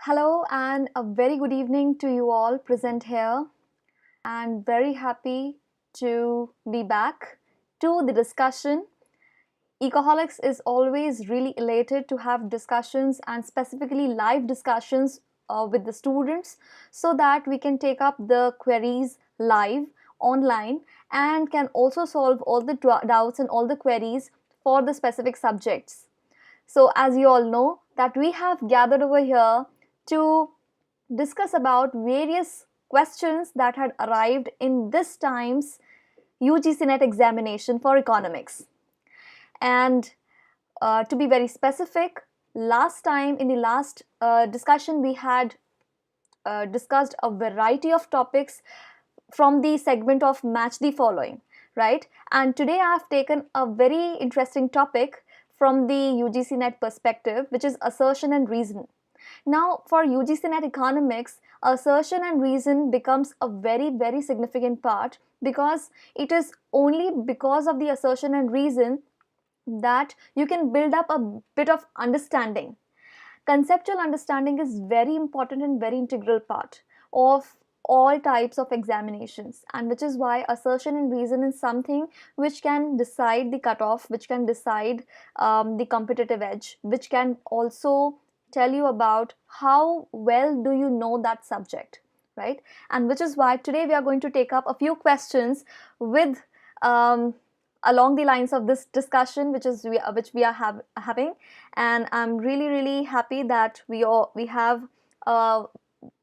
Hello and a very good evening to you all present here, and very happy to be back to the discussion. Ecoholics is always really elated to have discussions and specifically live discussions with the students so that we can take up the queries live online and can also solve all the doubts and all the queries for the specific subjects. So as you all know that we have gathered over here to discuss about various questions that had arrived in this time's UGC NET examination for economics. And to be very specific, last time in the last discussion we had discussed a variety of topics from the segment of match the following, right? And today I have taken a very interesting topic from the UGC NET perspective, which is assertion and reason. Now, for UGC NET economics, assertion and reason becomes a very significant part because it is only because of the assertion and reason that you can build up a bit of understanding. Conceptual understanding is very important and very integral part of all types of examinations, and which is why assertion and reason is something which can decide the cutoff, which can decide the competitive edge, which can also tell you about how well do you know that subject, right? And which is why today we are going to take up a few questions with along the lines of this discussion which we are having. And I'm really happy that we have a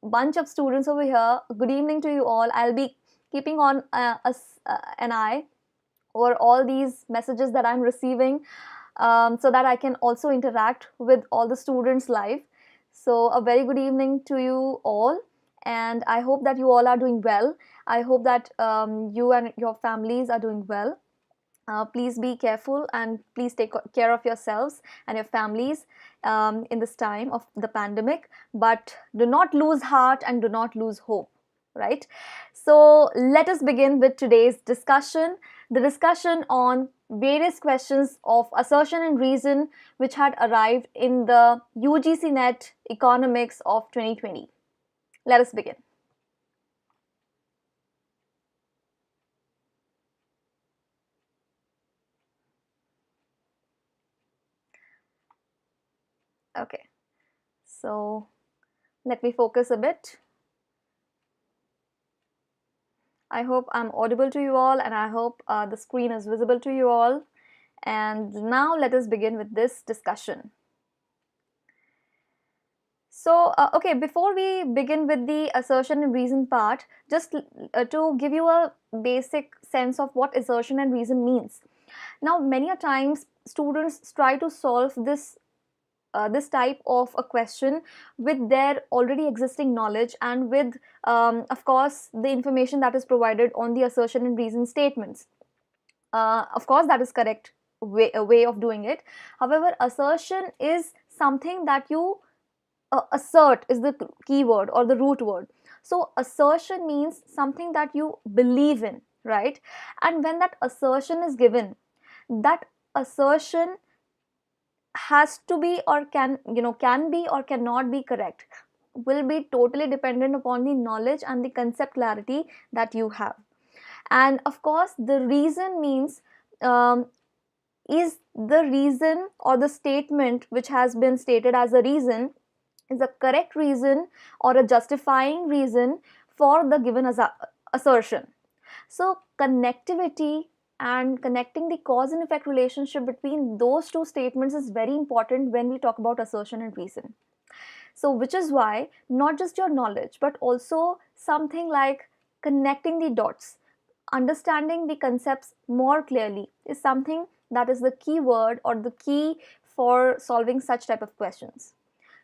bunch of students over here. Good evening to you all. I'll be keeping on an eye over all these messages that I'm receiving, so that I can also interact with all the students live. So a very good evening to you all, and I hope that you all are doing well. I hope that you and your families are doing well. Please be careful and please take care of yourselves and your families in this time of the pandemic. But do not lose heart and do not lose hope, right? So let us begin with today's discussion. The discussion on various questions of assertion and reason which had arrived in the UGC NET economics of 2020. Let us begin. Okay, so let me focus a bit. I hope I'm audible to you all, and I hope the screen is visible to you all. And now let us begin with this discussion. So, okay, before we begin with the assertion and reason part, just to give you a basic sense of what assertion and reason means. Now, many a times students try to solve this type of a question with their already existing knowledge and with, of course, the information that is provided on the assertion and reason statements. Of course, that is correct way of doing it. However, assertion is something that you assert is the key word or the root word. So assertion means something that you believe in, right? And when that assertion is given, that assertion has to be or can be or cannot be correct, will be totally dependent upon the knowledge and the concept clarity that you have. And of course, the reason means, is the reason or the statement which has been stated as a reason is a correct reason or a justifying reason for the given assertion. So connectivity and connecting the cause and effect relationship between those two statements is very important when we talk about assertion and reason. So which is why not just your knowledge but also something like connecting the dots, understanding the concepts more clearly is something that is the key word or the key for solving such type of questions.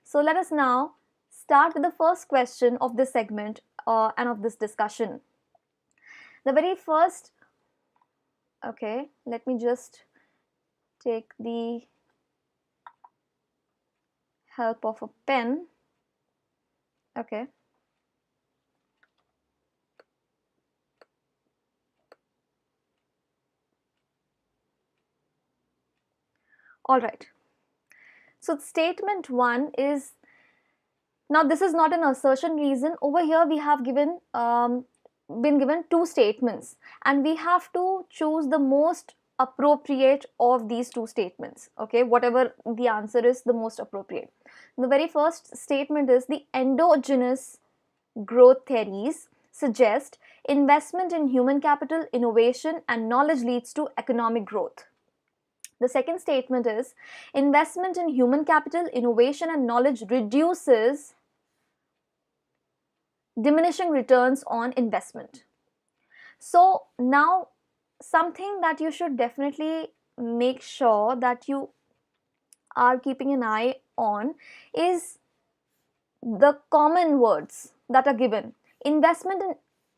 So let us now start with the first question of this segment and of this discussion. The very first, okay, let me just take the help of a pen. Okay. All right. So statement one is Now, this is not an assertion reason. Over here, we have been given two statements, and we have to choose the most appropriate of these two statements. Okay, whatever the answer is, the most appropriate. The very first statement is the endogenous growth theories suggest investment in human capital, innovation, and knowledge leads to economic growth. The second statement is investment in human capital, innovation, and knowledge reduces diminishing returns on investment. So now, something that you should definitely make sure that you are keeping an eye on is the common words that are given. Investment in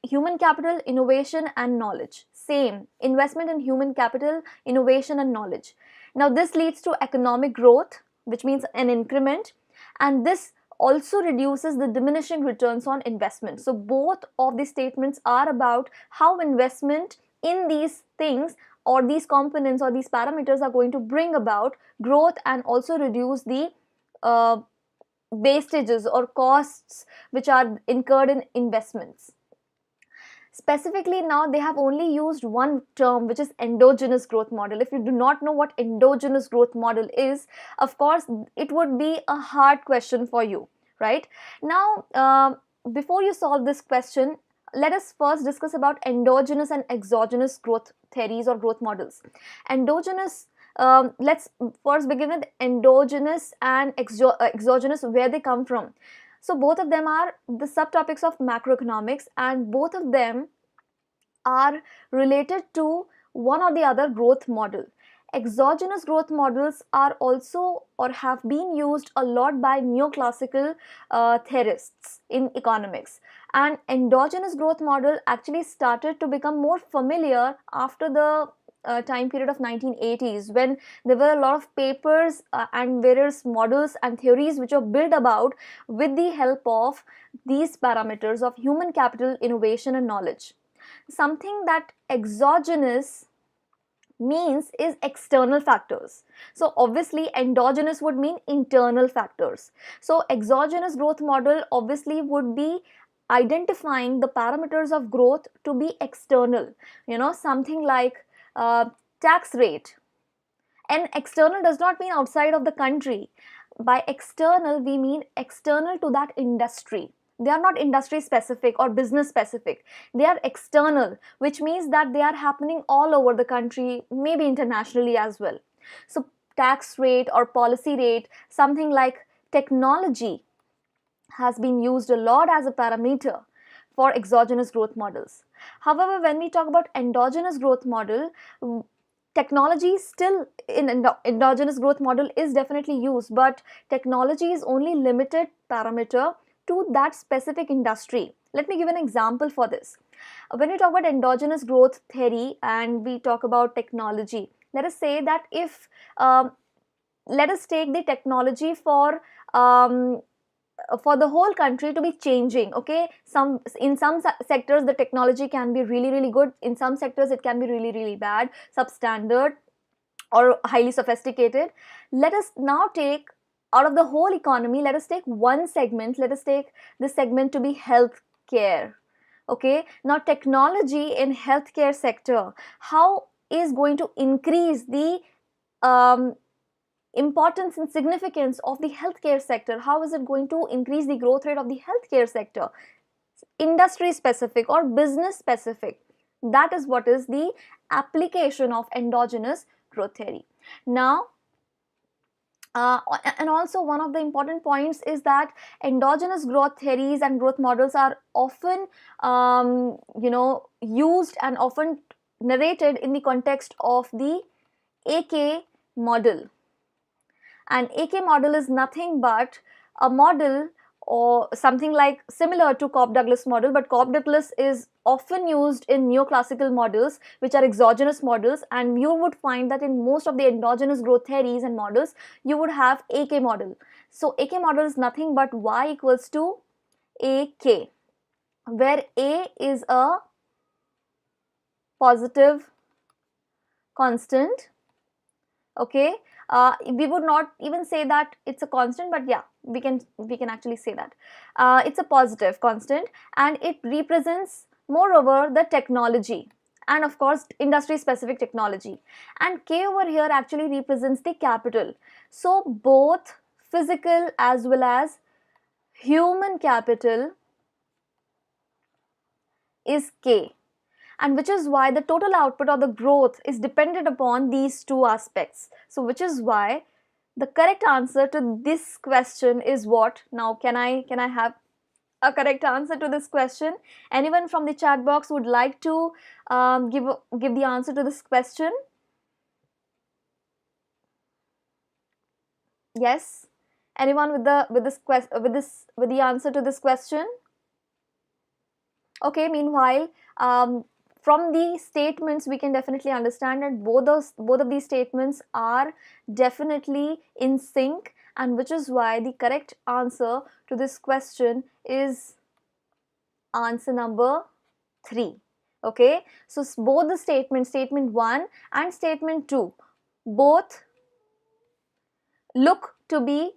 human capital, innovation, and knowledge. Same, investment in human capital, innovation, and knowledge. Now this leads to economic growth, which means an increment, and this also reduces the diminishing returns on investment. So both of these statements are about how investment in these things or these components or these parameters are going to bring about growth and also reduce the wastages or costs which are incurred in investments. Specifically, now they have only used one term, which is endogenous growth model. If you do not know what endogenous growth model is, of course it would be a hard question for you, right? Now, before you solve this question, let us first discuss about endogenous and exogenous growth theories or growth models. Endogenous, let's first begin with endogenous and exogenous, where they come from. So both of them are the subtopics of macroeconomics, and both of them are related to one or the other growth model. Exogenous growth models are also or have been used a lot by neoclassical theorists in economics, and endogenous growth model actually started to become more familiar after the time period of 1980s, when there were a lot of papers and various models and theories which were built about with the help of these parameters of human capital, innovation, and knowledge. Something that exogenous means is external factors. So obviously endogenous would mean internal factors. So exogenous growth model obviously would be identifying the parameters of growth to be external, something like tax rate. And external does not mean outside of the country. By external, we mean external to that industry. They are not industry specific or business specific. They are external, which means that they are happening all over the country, maybe internationally as well. So tax rate or policy rate, something like technology, has been used a lot as a parameter for exogenous growth models. However, when we talk about endogenous growth model, technology still in endogenous growth model is definitely used, but technology is only limited parameter to that specific industry. Let me give an example for this. When we talk about endogenous growth theory and we talk about technology, let us say that if let us take the technology for the whole country to be changing. Okay, in some sectors the technology can be really good, in some sectors it can be really bad, substandard or highly sophisticated. Let us now take, out of the whole economy, let us take one segment. Let us take this segment to be healthcare. Okay, now technology in healthcare sector, how is going to increase the importance and significance of the healthcare sector? How is it going to increase the growth rate of the healthcare sector? Industry specific or business specific. That is what is the application of endogenous growth theory. Now, and also one of the important points is that endogenous growth theories and growth models are often used and often narrated in the context of the AK model. And AK model is nothing but a model or something like similar to Cobb-Douglas model, but Cobb-Douglas is often used in neoclassical models, which are exogenous models, and you would find that in most of the endogenous growth theories and models, you would have AK model. So AK model is nothing but Y equals to AK, where A is a positive constant, okay, We would not even say that it's a constant, but yeah, we can actually say that it's a positive constant, and it represents moreover the technology, and of course industry specific technology. And K over here actually represents the capital. So both physical as well as human capital is K, and which is why the total output or the growth is dependent upon these two aspects. So which is why the correct answer to this question is what? Now can I have a correct answer to this question? Anyone from the chat box would like to give the answer to this question? Yes, anyone with the answer to this question? Okay, meanwhile, from the statements we can definitely understand that both of these statements are definitely in sync, and which is why the correct answer to this question is answer number 3. Okay, so both the statement 1 and statement 2, both look to be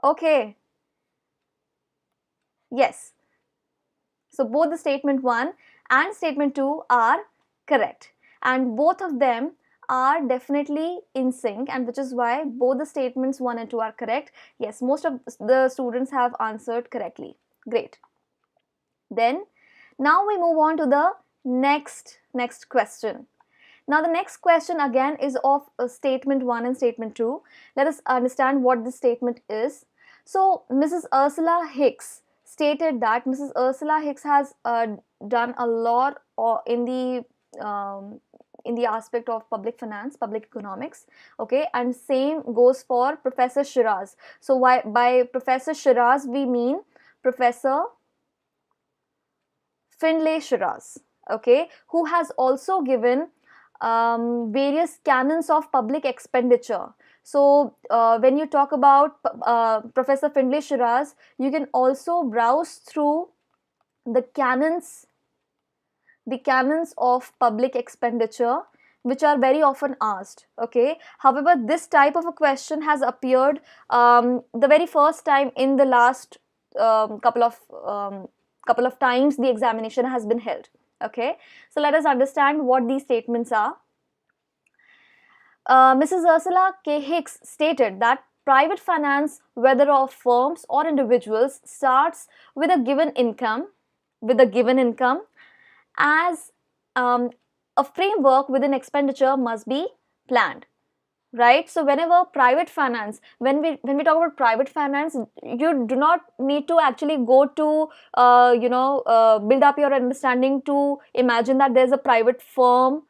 okay. Yes, so both the statement 1 and statement 2 are correct, and both of them are definitely in sync, and which is why both the statements 1 and 2 are correct. Yes, most of the students have answered correctly. Great. Then now we move on to the next question. Now the next question again is of statement 1 and statement 2. Let us understand what this statement is. So Mrs. Ursula Hicks stated that Mrs. Ursula Hicks has done a lot in the aspect of public finance, public economics. Okay, and same goes for Professor Shiraz. So by Professor Shiraz we mean Professor Finlay Shiraz, okay, who has also given various canons of public expenditure. So when you talk about Professor Finlay Shiraz, you can also browse through the canons of public expenditure, which are very often asked. Okay, however, this type of a question has appeared the very first time in the last couple of times the examination has been held. Okay, so let us understand what these statements are. Mrs. Ursula K. Hicks stated that private finance, whether of firms or individuals, starts with a given income, as a framework within expenditure must be planned. Right, so whenever private finance, when we talk about private finance, you do not need to actually go to build up your understanding to imagine that there's a private firm.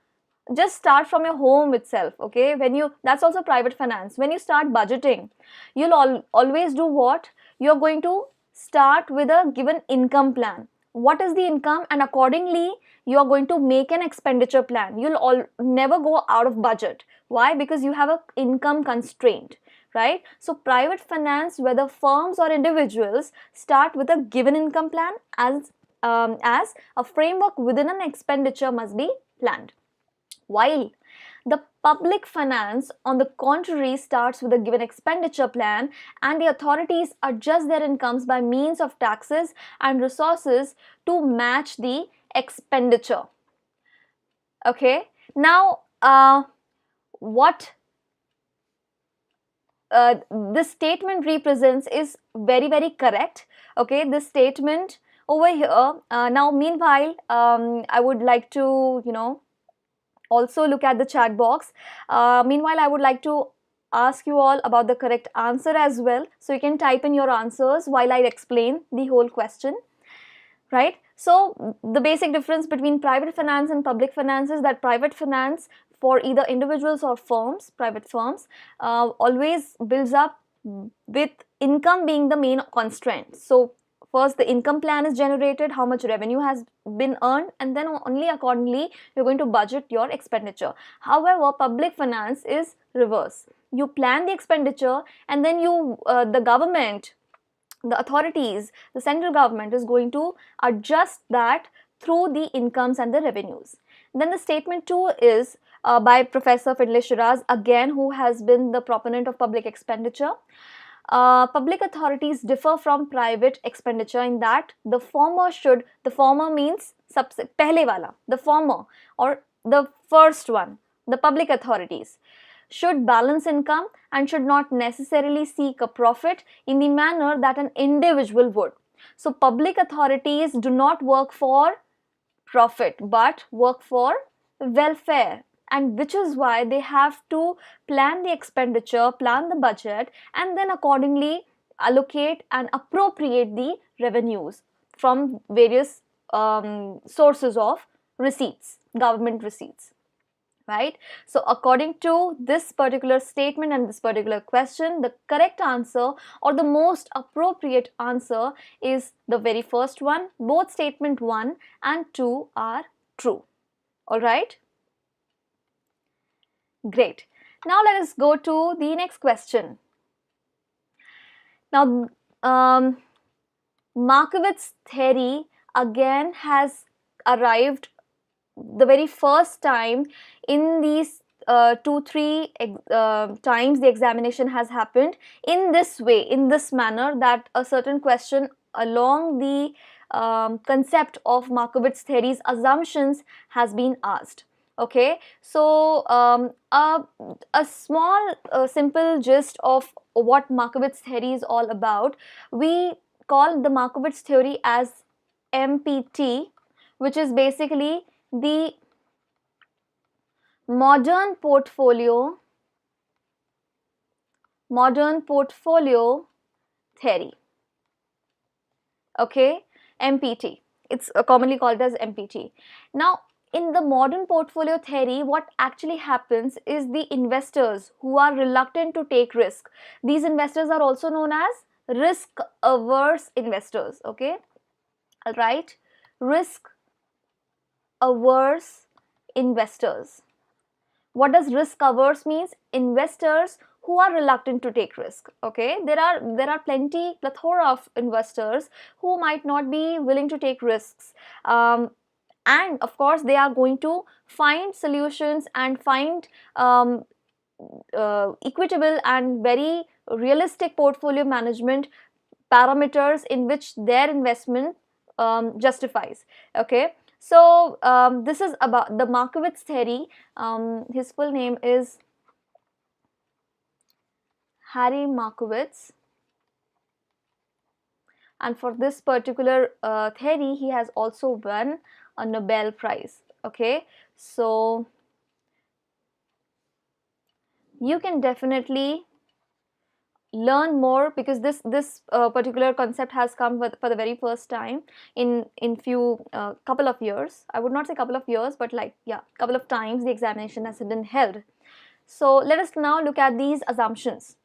Just start from your home itself. Okay, that's also private finance. When you start budgeting, you'll always do what? You're going to start with a given income plan. What is the income, and accordingly you are going to make an expenditure plan. You'll never go out of budget. Why? Because you have an income constraint, right? So private finance, whether firms or individuals, start with a given income plan as a framework within an expenditure must be planned. While the public finance, on the contrary, starts with a given expenditure plan, and the authorities adjust their incomes by means of taxes and resources to match the expenditure. Okay, now what this statement represents is very, very correct. Okay, this statement over here. Now meanwhile, I would like to also look at the chat box. Meanwhile, I would like to ask you all about the correct answer as well, so you can type in your answers while I explain the whole question. Right, so the basic difference between private finance and public finance is that private finance for either individuals or firms, private firms, always builds up with income being the main constraint. So first the income plan is generated, how much revenue has been earned, and then only accordingly you're going to budget your expenditure. However, public finance is reverse. You plan the expenditure, and then the government, the authorities, the central government is going to adjust that through the incomes and the revenues. Then the statement 2 is by Professor Finlay Shiraz, again, who has been the proponent of public expenditure. Public authorities differ from private expenditure in that the former means pehle wala, the former or the first one, the public authorities should balance income and should not necessarily seek a profit in the manner that an individual would. So public authorities do not work for profit but work for welfare, and which is why they have to plan the expenditure, plan the budget, and then accordingly allocate and appropriate the revenues from various sources of receipts, government receipts, right? So according to this particular statement and this particular question, the correct answer or the most appropriate answer is the very first one. Both statement 1 and 2 are true. All right, great. Now let us go to the next question. Now Markowitz's theory again has arrived the very first time in these 2-3 times the examination has happened in this way, in this manner, that a certain question along the concept of Markowitz's theory's assumptions has been asked. Okay, so a small simple gist of what Markowitz's theory is all about. We call the Markowitz theory as MPT, which is basically the modern portfolio theory. Okay, MPT, it's commonly called as MPT. Now in the modern portfolio theory, what actually happens is the investors who are reluctant to take risk, these investors are also known as risk averse investors. Okay, all right, risk averse investors. What does risk averse means? Investors who are reluctant to take risk. Okay, there are plethora of investors who might not be willing to take risks, and of course they are going to find solutions and find equitable and very realistic portfolio management parameters in which their investment justifies. Okay, so this is about the Markowitz theory. His full name is Harry Markowitz, and for this particular theory he has also won a Nobel Prize. Okay, so you can definitely learn more, because this particular concept has come for the very first time in few couple of years. I would not say couple of years, but like, yeah, couple of times the examination has been held. So let us now look at these assumptions.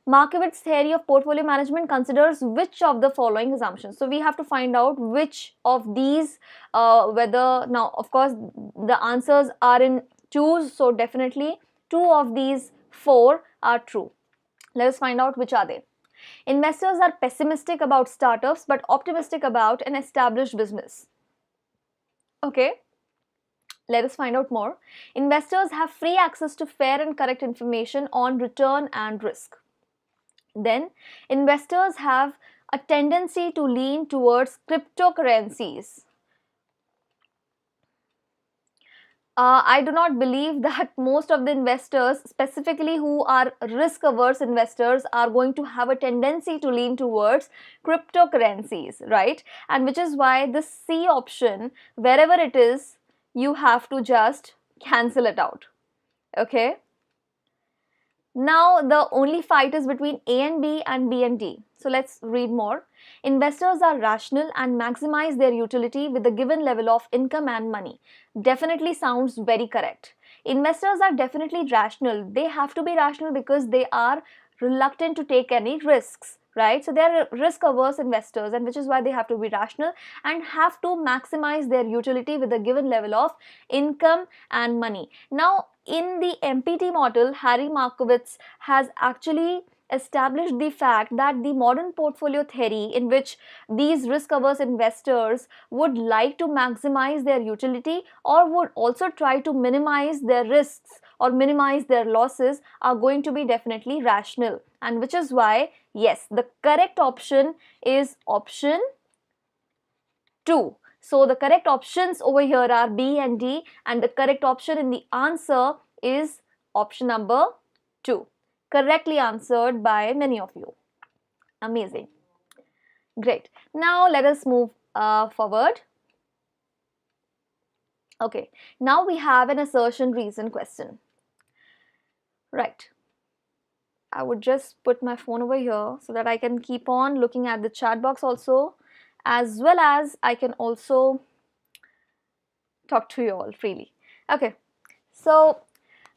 Markowitz's theory of portfolio management considers which of the following assumptions. So we have to find out which of these, whether, now of course the answers are in twos, so definitely 2 of these 4 are true. Let us find out which are they. Investors are pessimistic about startups but optimistic about an established business. Okay, let us find out more. Investors have free access to fair and correct information on return and risk. Then, investors have a tendency to lean towards cryptocurrencies. I do not believe that most of the investors, specifically who are risk averse investors, are going to have a tendency to lean towards cryptocurrencies, right? And which is why the C option, wherever it is, you have to just cancel it out. Okay. Now the only fight is between A and B and B and D. So let's read more. Investors are rational and maximize their utility with a given level of income and money. Definitely sounds very correct. Investors are definitely rational. They have to be rational because they are reluctant to take any risks, right? So they are risk averse investors, and which is why they have to be rational and have to maximize their utility with a given level of income and money. Now in the MPT model, Harry Markowitz has actually established the fact that the modern portfolio theory, in which these risk-averse investors would like to maximize their utility or would also try to minimize their risks or minimize their losses, are going to be definitely rational. And which is why, yes, the correct option is option 2. So the correct options over here are B and D, and the correct option in the answer is option number 2. Correctly answered by many of you. Amazing. Great. Now let us move forward. Okay. Now we have an assertion reason question. Right. I would just put my phone over here so that I can keep on looking at the chat box also, as well as I can also talk to you all freely. Okay, so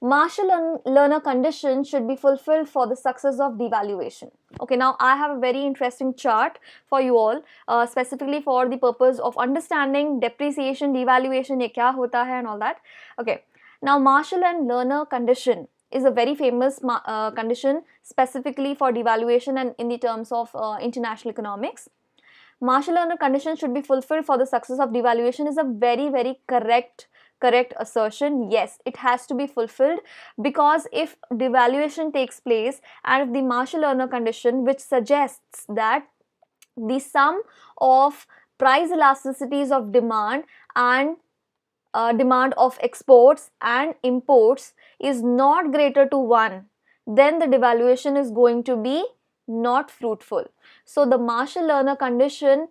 Marshall Lerner condition should be fulfilled for the success of devaluation. Okay, now I have a very interesting chart for you all, specifically for the purpose of understanding depreciation, devaluation, ye kya hota hai and all that. Okay, now Marshall and Lerner condition is a very famous condition specifically for devaluation and in the terms of international economics. Marshall-Lerner condition should be fulfilled for the success of devaluation is a very correct assertion. Yes, it has to be fulfilled, because if devaluation takes place and if the Marshall-Lerner condition, which suggests that the sum of price elasticities of demand and demand of exports and imports is not greater to 1, then the devaluation is going to be not fruitful. So the Marshall-Lerner condition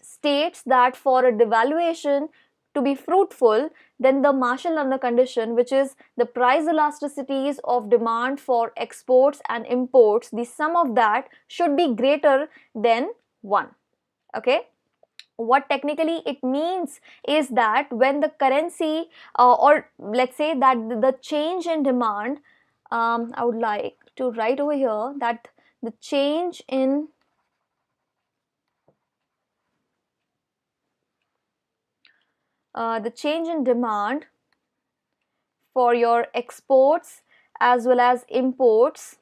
states that for a devaluation to be fruitful, then the Marshall-Lerner condition, which is the price elasticities of demand for exports and imports, the sum of that should be greater than 1. Okay. What technically it means is that when the currency or let's say that the change in demand, I would like to write over here that the change in demand for your exports as well as imports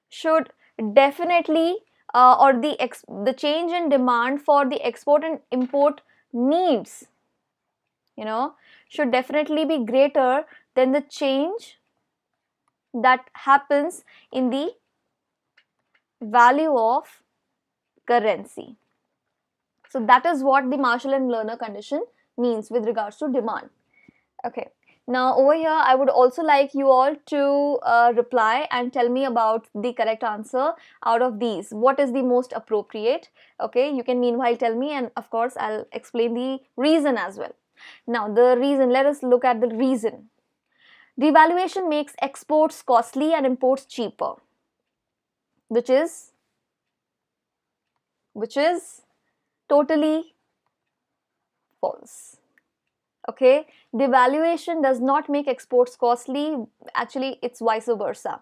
should definitely or the change in demand for the export and import needs, should definitely be greater than the change that happens in the value of currency. So that is what the Marshall and Lerner condition means with regards to demand. Okay. Now over here, I would also like you all to reply and tell me about the correct answer out of these. What is the most appropriate? Okay, you can meanwhile tell me, and of course, I'll explain the reason as well. Now the reason, let us look at the reason. Devaluation makes exports costly and imports cheaper, which is totally false. Okay, devaluation does not make exports costly. Actually, it's vice versa.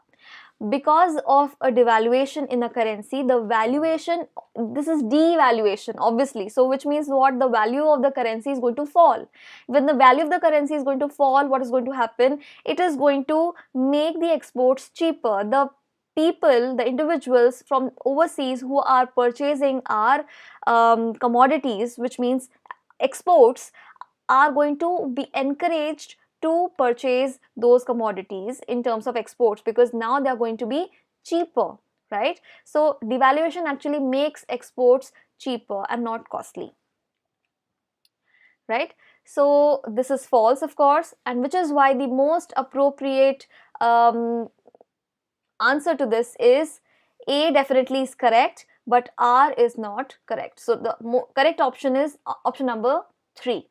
Because of a devaluation in a currency, the valuation, this is devaluation obviously, so which means what? The value of the currency is going to fall. When the value of the currency is going to fall, what is going to happen? It is going to make the exports cheaper. The people, the individuals from overseas who are purchasing our commodities, which means exports, are going to be encouraged to purchase those commodities in terms of exports, because now they are going to be cheaper, right? So devaluation actually makes exports cheaper and not costly, right? So this is false, of course, and which is why the most appropriate answer to this is A definitely is correct, but R is not correct. So the correct option is option number 3.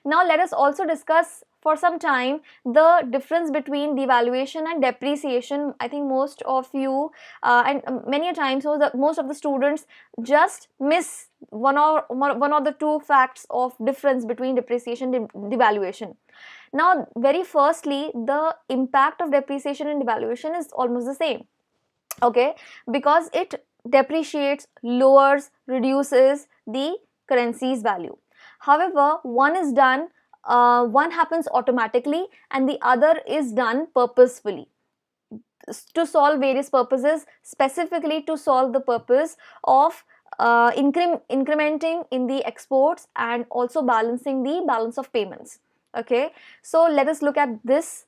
Now let us also discuss for some time the difference between devaluation and depreciation. I think most of you and many a times most of the students just miss one or the two facts of difference between depreciation and devaluation. Now very firstly, the impact of depreciation and devaluation is almost the same. Okay, because it depreciates, lowers, reduces the currency's value. However, one happens automatically and the other is done purposefully. to solve various purposes, specifically to solve the purpose of incrementing in the exports and also balancing the balance of payments. Okay, so let us look at this.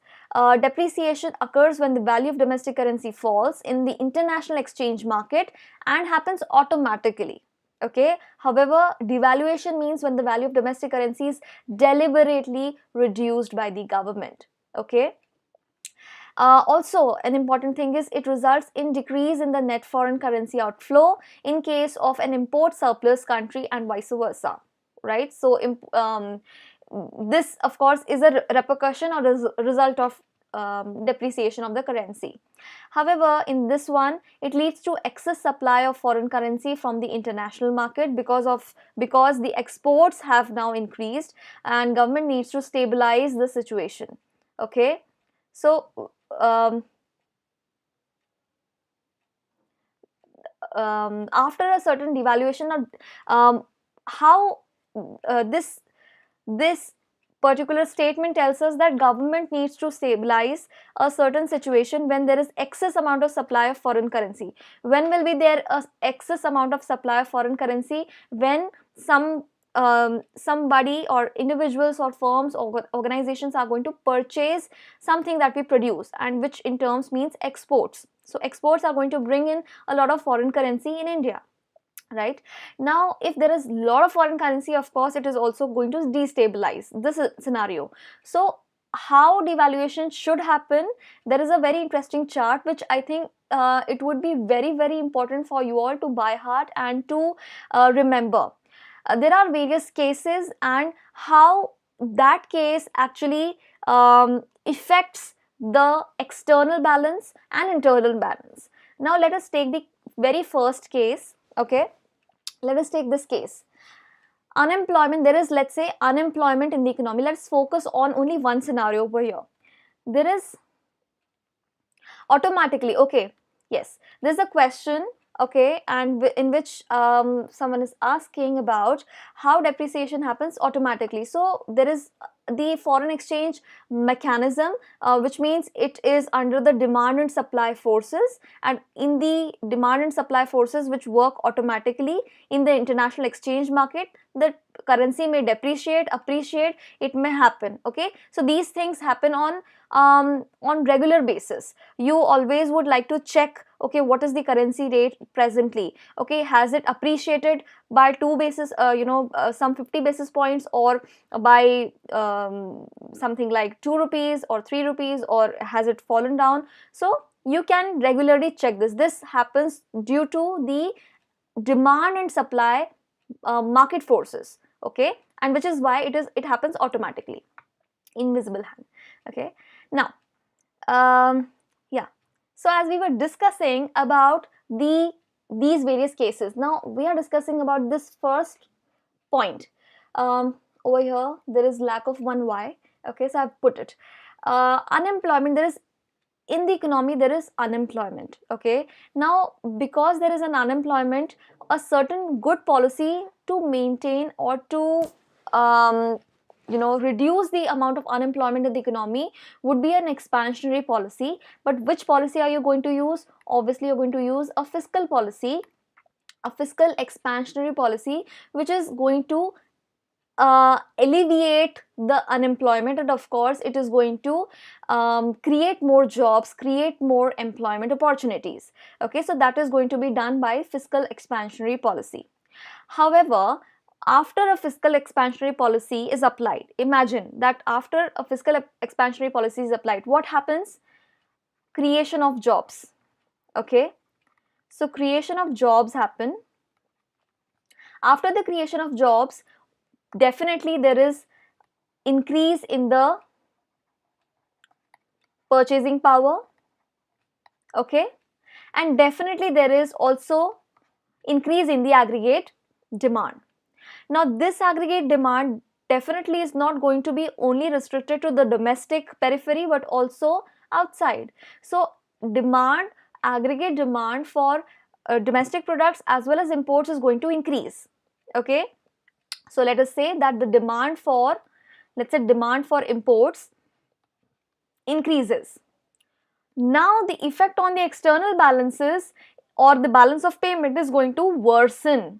Depreciation occurs when the value of domestic currency falls in the international exchange market and happens automatically. Okay, however, devaluation means when the value of domestic currency is deliberately reduced by the government. Okay. Also, an important thing is it results in decrease in the net foreign currency outflow in case of an import surplus country and vice versa, right? So, this of course is a repercussion or result of depreciation of the currency. However, in this one, it leads to excess supply of foreign currency from the international market because the exports have now increased and government needs to stabilize the situation. Okay, so after a certain devaluation, how this particular statement tells us that government needs to stabilize a certain situation when there is excess amount of supply of foreign currency. When will be there a excess amount of supply of foreign currency? When somebody or individuals or firms or organizations are going to purchase something that we produce, and which in terms means exports. So exports are going to bring in a lot of foreign currency in India. Right now, if there is a lot of foreign currency, of course it is also going to destabilize this scenario. So how devaluation should happen, there is a very interesting chart which I think it would be very, very important for you all to by heart and to remember. There are various cases and how that case actually affects the external balance and internal balance. Now let us take the very first case. Okay, let us take this case. Unemployment, there is, let's say, unemployment in the economy. Let's focus on only one scenario over here. There is automatically, okay, yes, there's a question, okay, and in which someone is asking about how depreciation happens automatically. So there is the foreign exchange mechanism, which means it is under the demand and supply forces, and in the demand and supply forces which work automatically in the international exchange market, the currency may depreciate, appreciate, it may happen. Okay, so these things happen on regular basis. You always would like to check, okay, what is the currency rate presently? Okay, has it appreciated by 2 basis, some 50 basis points, or by something like 2 rupees or 3 rupees, or has it fallen down? So you can regularly check this. This happens due to the demand and supply market forces. Okay, and which is why it happens automatically, invisible hand. Okay, now yeah, so as we were discussing about these various cases, now we are discussing about this first point. Over here there is lack of one Y. Okay, so I've put it. Unemployment, there is, in the economy there is unemployment. Okay, now because there is an unemployment, a certain good policy to maintain or to reduce the amount of unemployment in the economy would be an expansionary policy. But which policy are you going to use? Obviously you're going to use a fiscal policy, a fiscal expansionary policy, which is going to alleviate the unemployment, and of course it is going to create more jobs, create more employment opportunities. Okay, so that is going to be done by fiscal expansionary policy. However, after a fiscal expansionary policy is applied, imagine that after a fiscal expansionary policy is applied, what happens? Creation of jobs. Okay, so creation of jobs happen. After the creation of jobs, definitely there is increase in the purchasing power. Okay, and definitely there is also increase in the aggregate demand. Now this aggregate demand definitely is not going to be only restricted to the domestic periphery but also outside. So demand, aggregate demand for domestic products as well as imports is going to increase. Okay, so let us say that the demand for, let's say, demand for imports increases. Now the effect on the external balances or the balance of payment is going to worsen.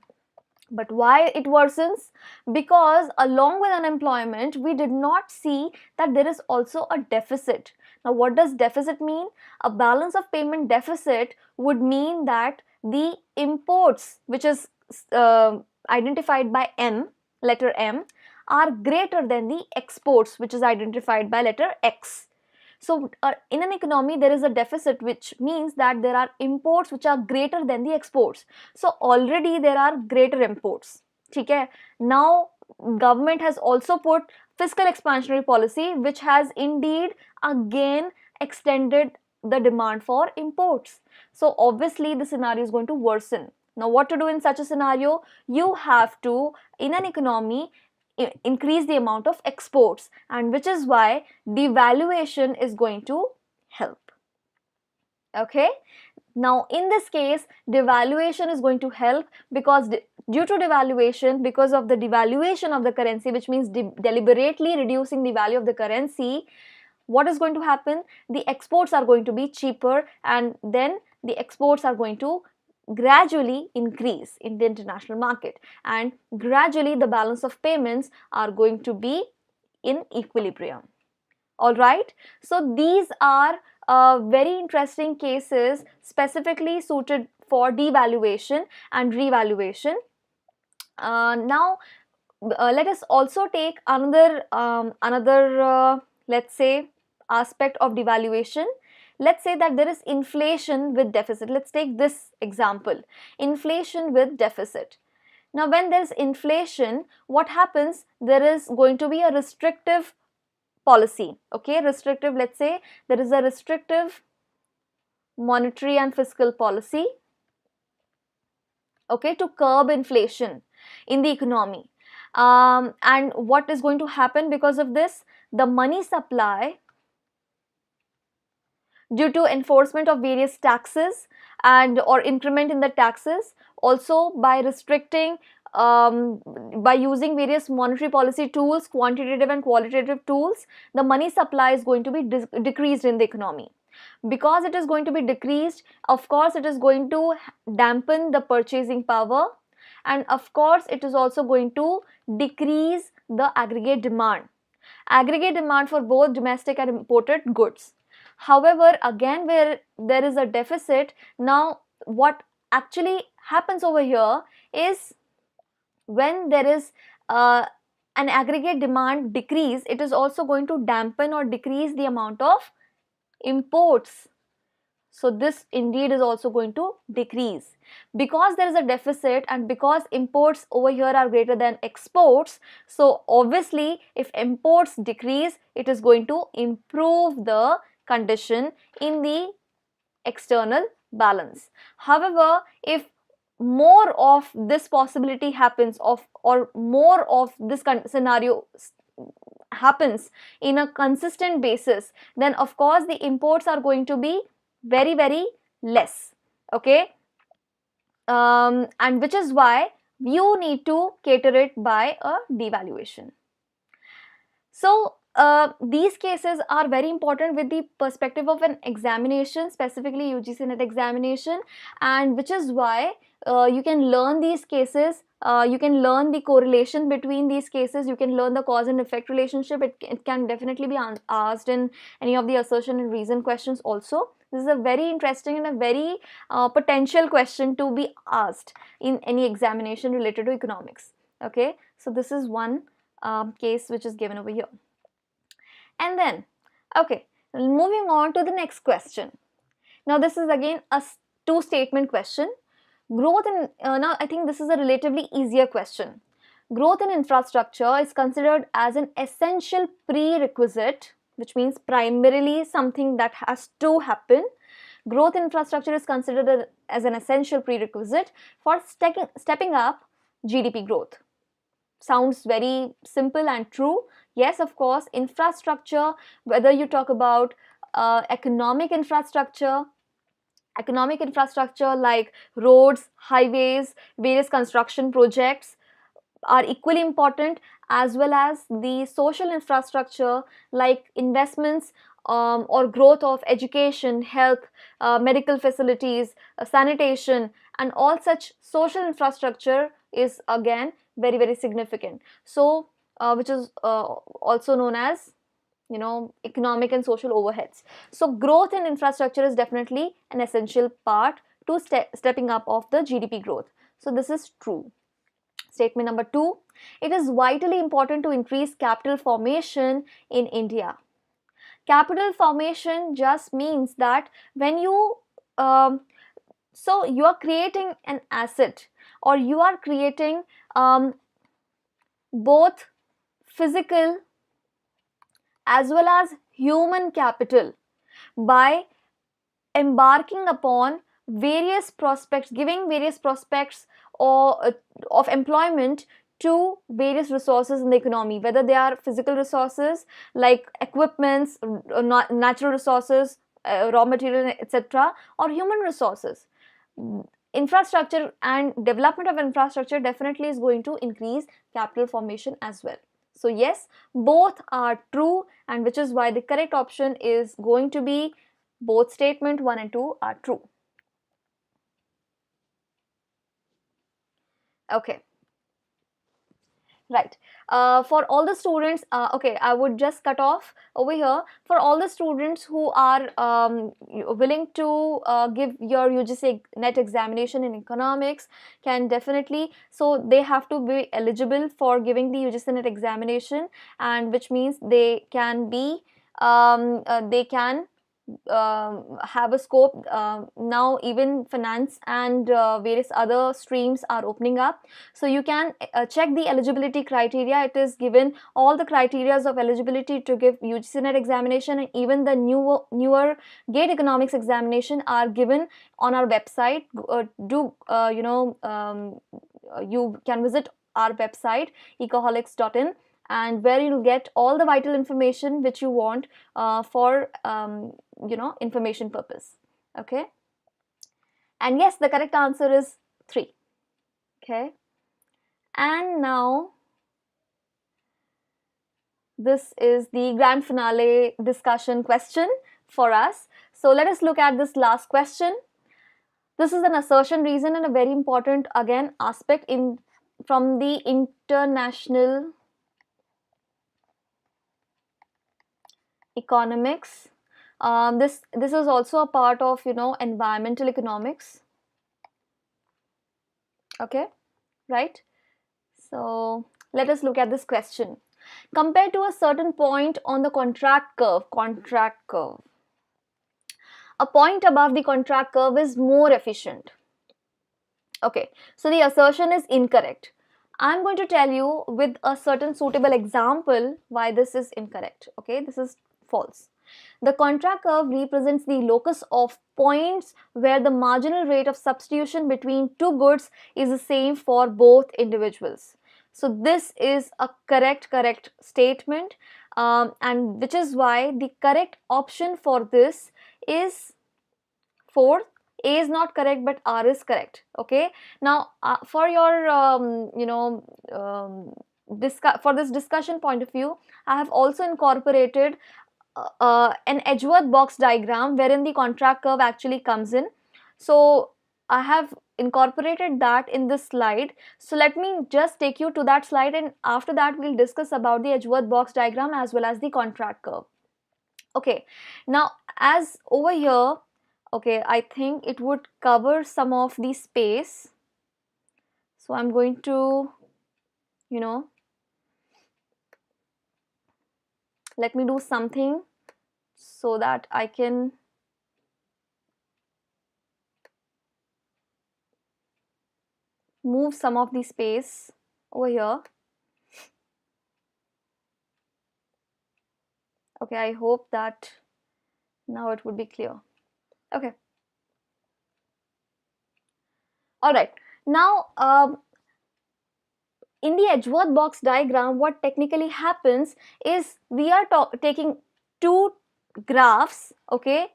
But why it worsens? Because along with unemployment, we did not see that there is also a deficit. Now, what does deficit mean? A balance of payment deficit would mean that the imports, which is identified by M, letter M, are greater than the exports, which is identified by letter X. So, in an economy, there is a deficit, which means that there are imports which are greater than the exports. So, already there are greater imports. Okay? Now, government has also put fiscal expansionary policy, which has indeed again extended the demand for imports. So, obviously, the scenario is going to worsen. Now, what to do in such a scenario? You have to, in an economy, increase the amount of exports, and which is why devaluation is going to help. Okay, now in this case devaluation is going to help because due to devaluation, because of the devaluation of the currency, which means deliberately reducing the value of the currency, what is going to happen? The exports are going to be cheaper, and then the exports are going to gradually increase in the international market, and gradually the balance of payments are going to be in equilibrium. All right, so these are very interesting cases specifically suited for devaluation and revaluation. Now let us also take another let's say aspect of devaluation. Let's say that there is inflation with deficit. Let's take this example, inflation with deficit. Now when there is inflation, what happens? There is going to be a restrictive policy. Okay, restrictive, let's say there is a restrictive monetary and fiscal policy, okay, to curb inflation in the economy. And what is going to happen because of this? The money supply, due to enforcement of various taxes and or increment in the taxes, also by restricting, by using various monetary policy tools, quantitative and qualitative tools, the money supply is going to be decreased in the economy. Because it is going to be decreased, of course it is going to dampen the purchasing power, and of course it is also going to decrease the aggregate demand for both domestic and imported goods. However, again, where there is a deficit, now what actually happens over here is when there is an aggregate demand decrease, it is also going to dampen or decrease the amount of imports. So this indeed is also going to decrease. Because there is a deficit and because imports over here are greater than exports, so obviously if imports decrease, it is going to improve the condition in the external balance. However, if more of this possibility happens or more of this scenario happens in a consistent basis, then of course the imports are going to be very less. Okay, and which is why you need to cater it by a devaluation. So these cases are very important with the perspective of an examination, specifically UGC NET examination, and which is why you can learn these cases, you can learn the correlation between these cases, you can learn the cause and effect relationship. It can definitely be asked in any of the assertion and reason questions also. This is a very interesting and a very potential question to be asked in any examination related to economics. Okay, so this is one case which is given over here. And then, okay, moving on to the next question. Now this is again a two statement question. Growth in, now I think this is a relatively easier question. Growth in infrastructure is considered as an essential prerequisite, which means primarily something that has to happen. Growth in infrastructure is considered as an essential prerequisite for stepping up GDP growth. Sounds very simple and true. Yes, of course, infrastructure, whether you talk about economic infrastructure like roads, highways, various construction projects are equally important, as well as the social infrastructure like investments or growth of education, health, medical facilities, sanitation, and all such social infrastructure is again very, very significant. So, which is also known as, economic and social overheads. So growth in infrastructure is definitely an essential part to stepping up of the GDP growth. So this is true. Statement number 2, it is vitally important to increase capital formation in India. Capital formation just means that when you so you are creating an asset, or you are creating both physical as well as human capital by embarking upon various prospects, giving various prospects or of employment to various resources in the economy, whether they are physical resources like equipments, natural resources, raw material, etc., or human resources. Infrastructure and development of infrastructure definitely is going to increase capital formation as well. So yes, both are true, and which is why the correct option is going to be both statement 1 and 2 are true. Okay, right. For all the students, okay, I would just cut off over here. For all the students who are willing to give your UGC net examination in economics, can definitely, so they have to be eligible for giving the UGC net examination, and which means they can be they can have a scope. Now even finance and various other streams are opening up, so you can check the eligibility criteria. It is given all the criterias of eligibility to give UGC net examination, and even the newer GATE economics examination are given on our website. You can visit our website ecoholics.in, and where you'll get all the vital information which you want for information purpose. Okay, and yes, the correct answer is 3. Okay, and now this is the grand finale discussion question for us. So let us look at this last question. This is an assertion reason and a very important again aspect in from the international economics. This is also a part of environmental economics. Okay, right? So let us look at this question. Compared to a certain point on the contract curve, a point above the contract curve is more efficient. Okay, so the assertion is incorrect. I'm going to tell you with a certain suitable example why this is incorrect. Okay, this is false. The contract curve represents the locus of points where the marginal rate of substitution between two goods is the same for both individuals. So this is a correct statement, and which is why the correct option for this is 4th. A is not correct, but R is correct. Okay. Now, for your for this discussion point of view, I have also incorporated an Edgeworth box diagram wherein the contract curve actually comes in. So I have incorporated that in this slide. So let me just take you to that slide, and after that we'll discuss about the Edgeworth box diagram as well as the contract curve. Okay, now as over here, okay, I think it would cover some of the space. So I'm going to, let me do something so that I can move some of the space over here. Okay, I hope that now it would be clear. Okay. All right. Now, in the Edgeworth box diagram, what technically happens is we are taking two graphs, okay,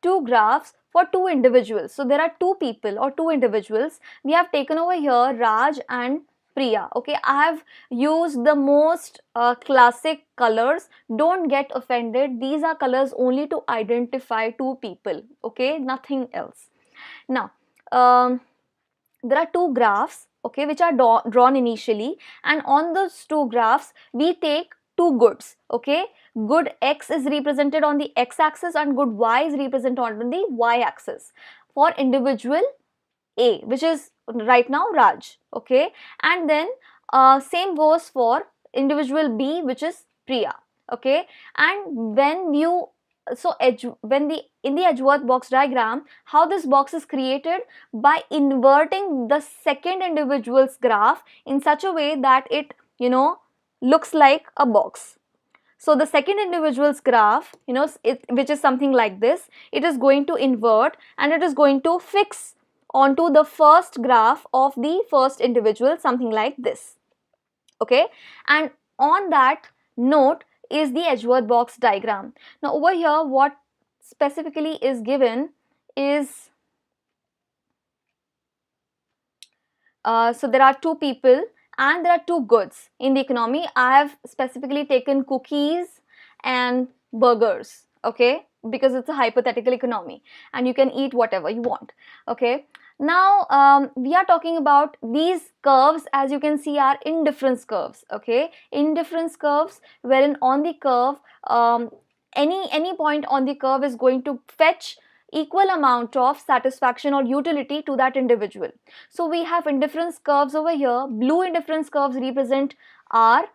two graphs for two individuals. So there are two people or two individuals. We have taken over here Raj and Priya. Okay, I have used the most classic colors. Don't get offended. These are colors only to identify two people. Okay, nothing else. Now, there are two graphs, okay, which are drawn initially, and on those two graphs we take two goods. Okay, good X is represented on the X axis and good Y is represented on the Y axis for individual A, which is right now Raj. Okay, and then same goes for individual B, which is Priya. Okay, and when you when the in the Edgeworth box diagram, how this box is created? By inverting the second individual's graph in such a way that it, looks like a box. So the second individual's graph, which is something like this, it is going to invert and it is going to fix onto the first graph of the first individual, something like this. Okay, and on that note is the Edgeworth box diagram. Now over here, what specifically is given is, so there are two people and there are two goods in the economy. I have specifically taken cookies and burgers, okay, because it's a hypothetical economy and you can eat whatever you want. Okay, now we are talking about these curves, as you can see, are indifference curves. Okay, indifference curves wherein on the curve, any point on the curve is going to fetch equal amount of satisfaction or utility to that individual. So we have indifference curves over here. Blue indifference curves represent Raj's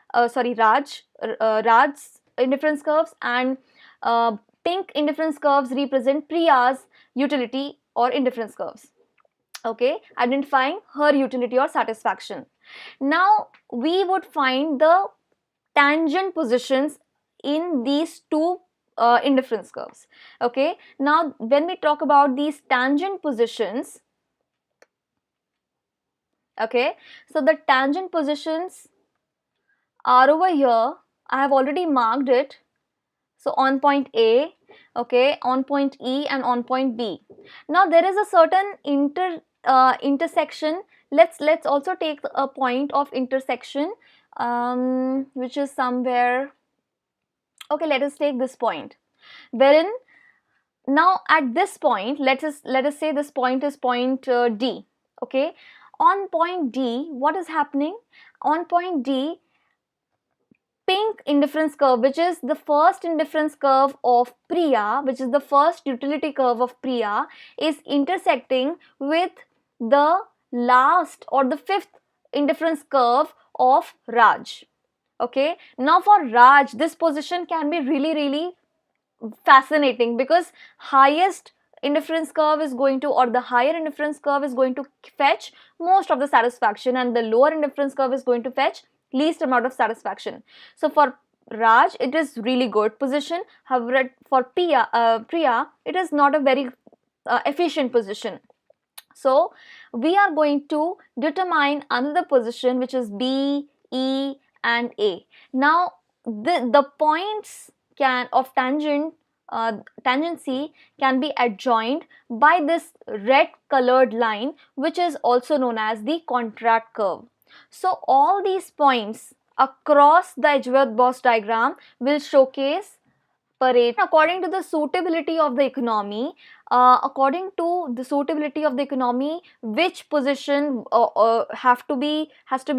indifference curves, and pink indifference curves represent Priya's utility or indifference curves. Okay, identifying her utility or satisfaction. Now we would find the tangent positions in these two indifference curves. Okay, now when we talk about these tangent positions, okay, so the tangent positions are over here. I have already marked it. So on point A, okay, on point E and on point B. Now there is a certain intersection. Let's also take a point of intersection, which is somewhere. Okay, let us take this point, wherein now at this point, let us say this point is point D. Okay, on point D, what is happening? On point D, pink indifference curve, which is the first indifference curve of Priya, which is the first utility curve of Priya, is intersecting with the last or the fifth indifference curve of Raj. Okay, now for Raj, this position can be really fascinating, because highest indifference curve is going to, or the higher indifference curve is going to fetch most of the satisfaction, and the lower indifference curve is going to fetch least amount of satisfaction. So for Raj, it is really good position. However, for Priya, it is not a very efficient position. So we are going to determine another position, which is B, E and A. Now the points of tangency can be adjoined by this red colored line, which is also known as the contract curve. So all these points across the Edgeworth box diagram will showcase parade according to the suitability of the economy. Which position has to be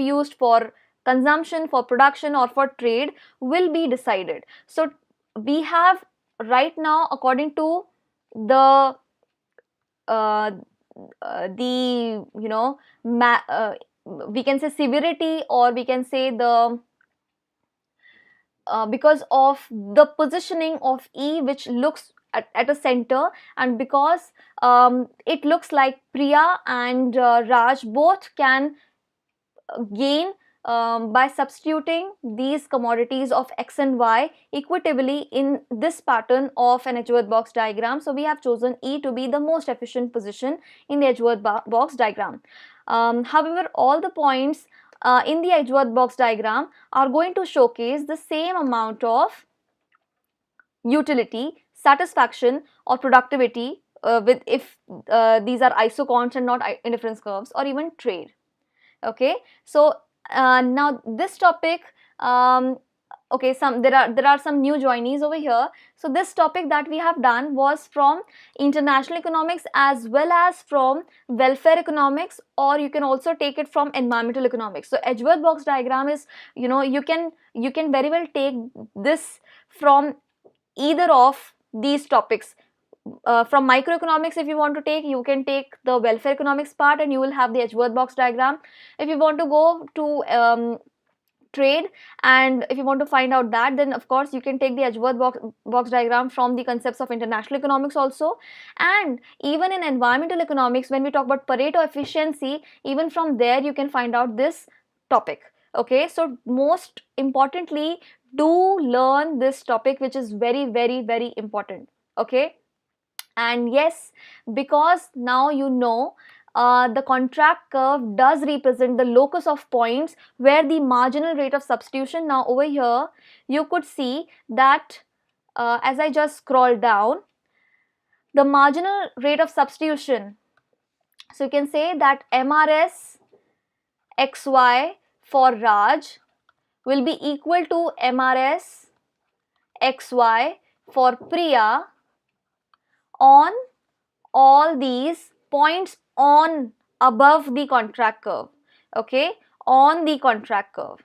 used for consumption, for production or for trade will be decided. So we have right now, according to the we can say severity, or we can say the because of the positioning of E, which looks at a center, and because it looks like Priya and Raj both can gain by substituting these commodities of X and Y equitably in this pattern of an Edgeworth box diagram. So we have chosen E to be the most efficient position in the Edgeworth box diagram. However, all the points in the Edgeworth box diagram are going to showcase the same amount of utility, satisfaction or productivity with if these are isocons and not indifference curves, or even trade. Okay, so Now this topic, okay, there are some new joinees over here. So this topic that we have done was from international economics as well as from welfare economics, or you can also take it from environmental economics. So Edgeworth box diagram is, you can very well take this from either of these topics. From microeconomics, if you want to take, you can take the welfare economics part and you will have the Edgeworth box diagram. If you want to go to trade, and if you want to find out that, then of course you can take the Edgeworth box diagram from the concepts of international economics also. And even in environmental economics, when we talk about Pareto efficiency, even from there you can find out this topic. Okay, so most importantly, do learn this topic, which is very, very, very important. Okay. And yes, because now you know, the contract curve does represent the locus of points where the marginal rate of substitution. Now over here you could see that, as I just scroll down, the marginal rate of substitution, so you can say that MRS XY for Raj will be equal to MRS XY for Priya on all these points on above the contract curve. Okay, on the contract curve.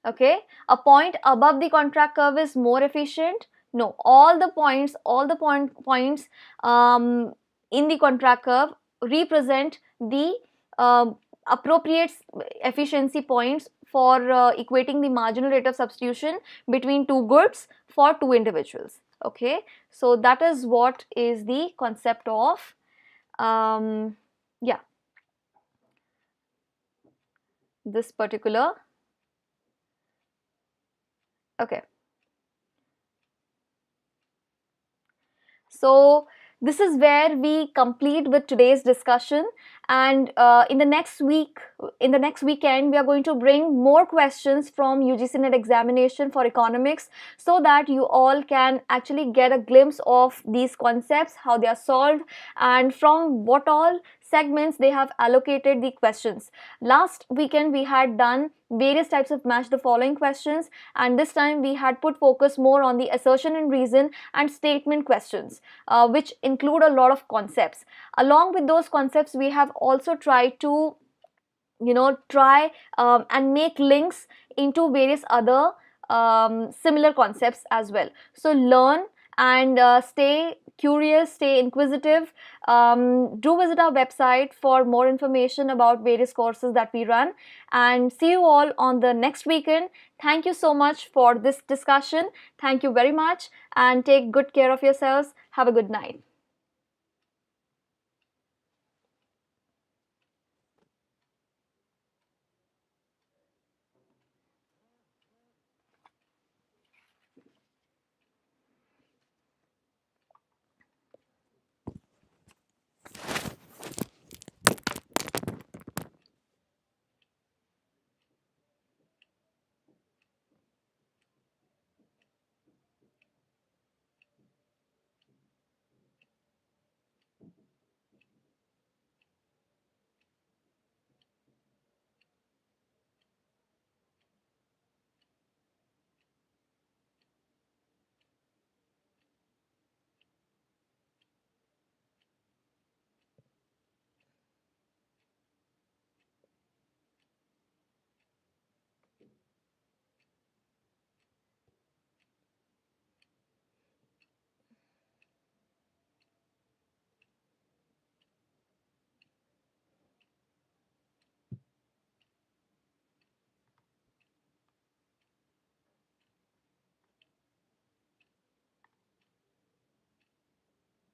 Okay, a point above the contract curve is more efficient. No, all the points in the contract curve represent the appropriate efficiency points for equating the marginal rate of substitution between two goods for two individuals. Okay, so that is what is the concept of yeah, this particular. Okay, so this is where we complete with today's discussion, and in the next weekend, we are going to bring more questions from UGC NET examination for economics, so that you all can actually get a glimpse of these concepts, how they are solved, and from what all segments they have allocated the questions. Last weekend we had done various types of match the following questions, and this time we had put focus more on the assertion and reason and statement questions, which include a lot of concepts. Along with those concepts, we have also tried to and make links into various other similar concepts as well. So learn and stay curious, stay inquisitive. Do visit our website for more information about various courses that we run, and see you all on the next weekend. Thank you so much for this discussion. Thank you very much, and take good care of yourselves. Have a good night.